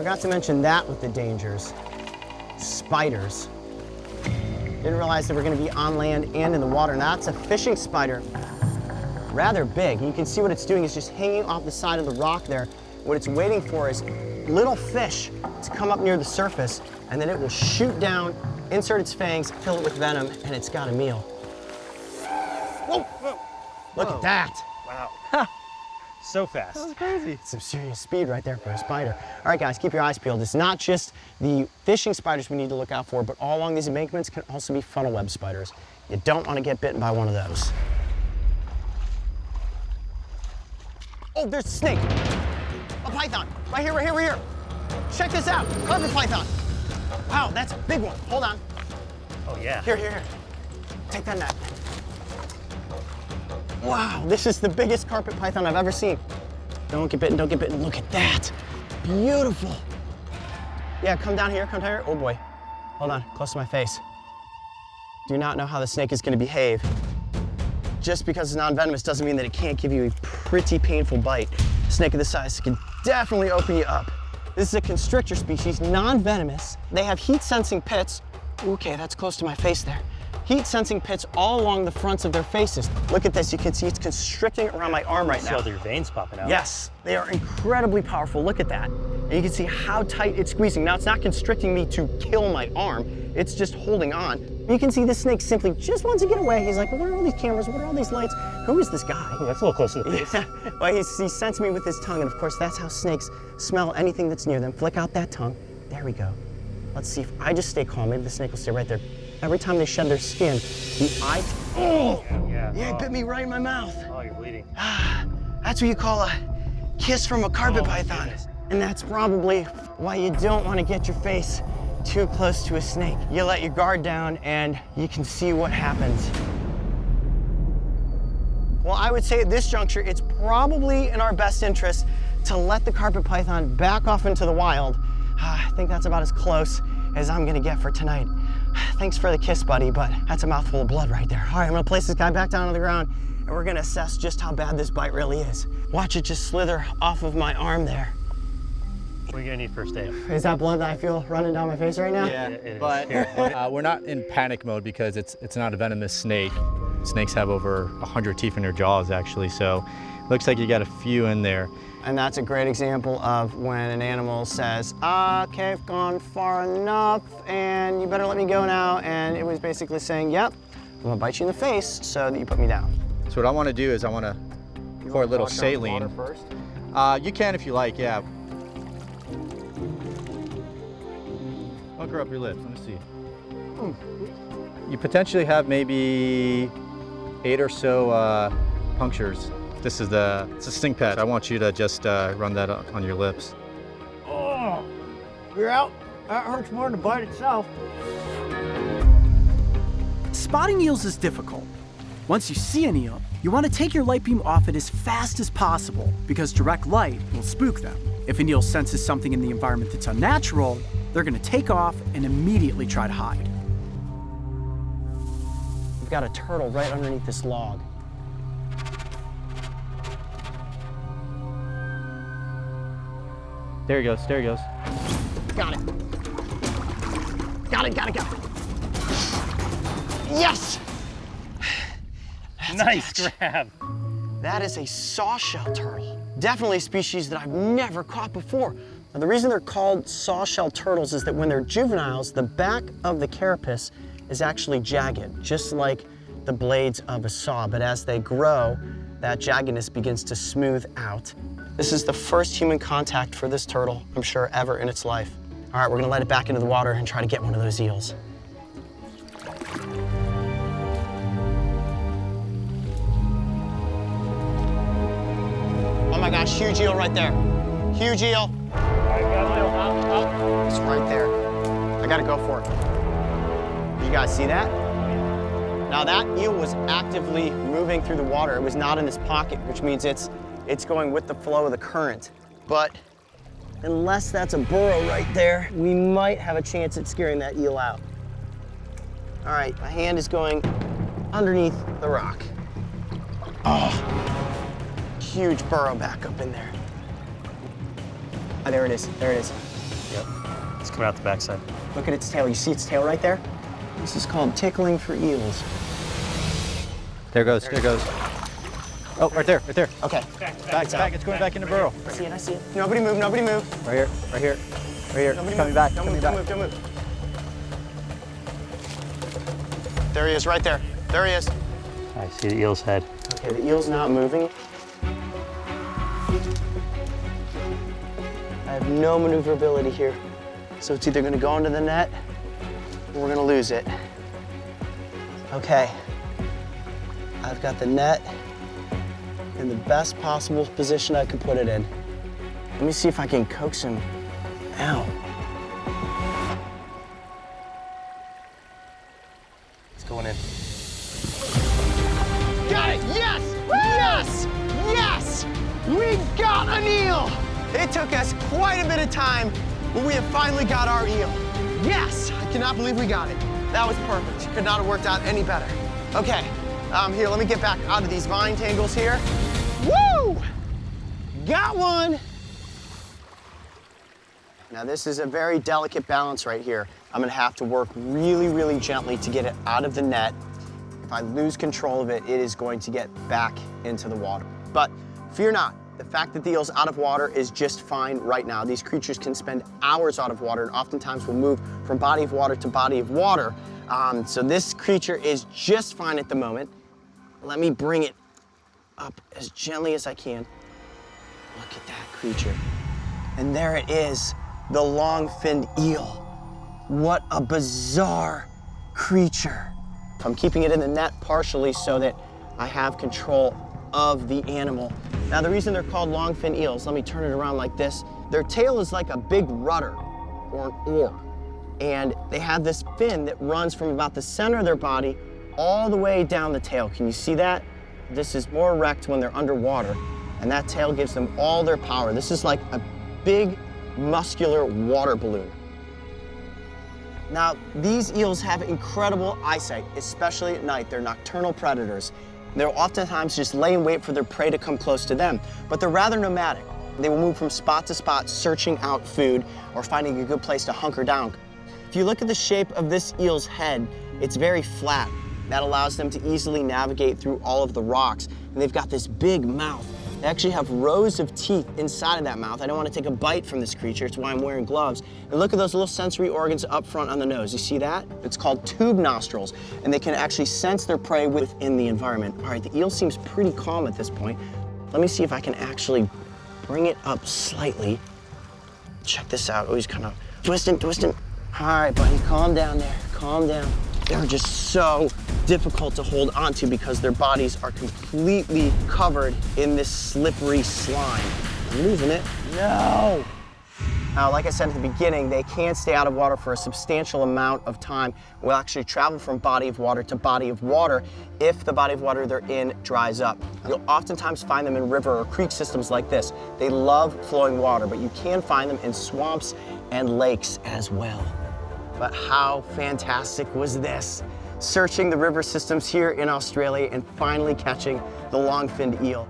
Forgot to mention that with the dangers. Spiders. Didn't realize they were going to be on land and in the water. Now that's a fishing spider. Rather big. You can see what it's doing is just hanging off the side of the rock there. What it's waiting for is little fish to come up near the surface, and then it will shoot down, insert its fangs, fill it with venom, and it's got a meal. Whoa! Whoa. Look at that. Wow. So fast. That was crazy. Some serious speed right there for a spider. All right, guys, keep your eyes peeled. It's not just the fishing spiders we need to look out for, but all along these embankments can also be funnel web spiders. You don't want to get bitten by one of those. Oh, there's a snake. A python. Right here, right here, right here. Check this out. Carpet python. Wow, that's a big one. Hold on. Oh, yeah. Here, here, here. Take that net. Wow, this is the biggest carpet python I've ever seen. Don't get bitten, don't get bitten. Look at that. Beautiful. Yeah, come down here, come down here. Oh boy. Hold on, close to my face. Do not know how the snake is gonna behave. Just because it's non-venomous doesn't mean that it can't give you a pretty painful bite. A snake of this size can definitely open you up. This is a constrictor species, non-venomous. They have heat-sensing pits. Okay, that's close to my face there. Heat-sensing pits all along the fronts of their faces. Look at this, you can see it's constricting around my arm right now. See all their veins popping out. Yes, they are incredibly powerful. Look at that. And you can see how tight it's squeezing. Now, it's not constricting me to kill my arm. It's just holding on. You can see the snake simply just wants to get away. He's like, what are all these cameras? What are all these lights? Who is this guy? Ooh, that's a little close to the face. Yeah. Well, he sensed me with his tongue, and of course, that's how snakes smell anything that's near them. Flick out that tongue. There we go. Let's see if I just stay calm. Maybe the snake will stay right there. Every time they shed their skin, the eye... Oh! Yeah, it bit me right in my mouth. Oh, you're bleeding. That's what you call a kiss from a carpet python. Goodness. And that's probably why you don't want to get your face too close to a snake. You let your guard down and you can see what happens. Well, I would say at this juncture, it's probably in our best interest to let the carpet python back off into the wild. I think that's about as close as I'm gonna get for tonight. Thanks for the kiss, buddy, but that's a mouthful of blood right there. All right, I'm gonna place this guy back down on the ground and we're gonna assess just how bad this bite really is. Watch it just slither off of my arm there. We're gonna need first aid. Is that blood that I feel running down my face right now? Yeah, but we're not in panic mode because it's not a venomous snake. Snakes have over 100 teeth in their jaws, actually, so looks like you got a few in there. And that's a great example of when an animal says, okay, I've gone far enough and you better let me go now. And it was basically saying, yep, I'm gonna bite you in the face so that you put me down. So what I wanna do is I wanna pour a little saline. First? You can if you like, yeah. Pucker up your lips, let me see. You potentially have maybe 8 or so punctures. It's a sting patch. I want you to just run that on your lips. Oh, you're out. That hurts more than the bite itself. Spotting eels is difficult. Once you see an eel, you want to take your light beam off it as fast as possible because direct light will spook them. If an eel senses something in the environment that's unnatural, they're going to take off and immediately try to hide. We've got a turtle right underneath this log. There he goes, there he goes. Got it. Got it, got it, got it. Yes! That's Nice grab. That is a sawshell turtle. Definitely a species that I've never caught before. Now, the reason they're called sawshell turtles is that when they're juveniles, the back of the carapace is actually jagged, just like the blades of a saw. But as they grow, that jaggedness begins to smooth out. This is the first human contact for this turtle, I'm sure, ever in its life. All right, we're gonna let it back into the water and try to get one of those eels. Oh my gosh, huge eel right there. Huge eel. It's right there. I gotta go for it. You guys see that? Now that eel was actively moving through the water. It was not in his pocket, which means it's going with the flow of the current. But unless that's a burrow right there, we might have a chance at scaring that eel out. All right, my hand is going underneath the rock. Oh, huge burrow back up in there. Oh, there it is, there it is. Coming out the backside. Look at its tail. You see its tail right there? This is called tickling for eels. There goes, there goes. Oh, right there, right there. Okay. Back, it's going back in the burrow. I see it, I see it. Nobody move, nobody move. Right here, right here, right here. Nobody Coming move. back, Don't coming move, back. don't move, don't move. There he is, right there. There he is. I see the eel's head. Okay, the eel's not moving. I have no maneuverability here. So it's either gonna go into the net or we're gonna lose it. Okay. I've got the net in the best possible position I can put it in. Let me see if I can coax him out. It's going in. Got it! Yes! Yes! Yes! We got an eel! It took us quite a bit of time, but we have finally got our eel. Yes! I cannot believe we got it. That was perfect. Could not have worked out any better. Okay, here, let me get back out of these vine tangles here. Woo! Got one! Now this is a very delicate balance right here. I'm gonna have to work really, really gently to get it out of the net. If I lose control of it, it is going to get back into the water. But fear not, the fact that the eel's out of water is just fine right now. These creatures can spend hours out of water and oftentimes will move from body of water to body of water. So this creature is just fine at the moment. Let me bring it up as gently as I can. Look at that creature. And there it is, the long-finned eel. What a bizarre creature. I'm keeping it in the net partially so that I have control of the animal. Now the reason they're called long-fin eels, let me turn it around like this. Their tail is like a big rudder or an oar. And they have this fin that runs from about the center of their body all the way down the tail. Can you see that? This is more erect when they're underwater, and that tail gives them all their power. This is like a big, muscular water balloon. Now, these eels have incredible eyesight, especially at night. They're nocturnal predators. They'll oftentimes just lay in wait for their prey to come close to them, but they're rather nomadic. They will move from spot to spot, searching out food or finding a good place to hunker down. If you look at the shape of this eel's head, it's very flat. That allows them to easily navigate through all of the rocks. And they've got this big mouth. They actually have rows of teeth inside of that mouth. I don't want to take a bite from this creature. It's why I'm wearing gloves. And look at those little sensory organs up front on the nose. You see that? It's called tube nostrils. And they can actually sense their prey within the environment. All right, the eel seems pretty calm at this point. Let me see if I can actually bring it up slightly. Check this out. Oh, he's kind of twisting. All right, buddy, calm down there, calm down. They're just so difficult to hold onto because their bodies are completely covered in this slippery slime. I'm losing it. No! Now, like I said at the beginning, they can stay out of water for a substantial amount of time. Will actually travel from body of water to body of water if the body of water they're in dries up. You'll oftentimes find them in river or creek systems like this. They love flowing water, but you can find them in swamps and lakes as well. But how fantastic was this? Searching the river systems here in Australia and finally catching the long-finned eel.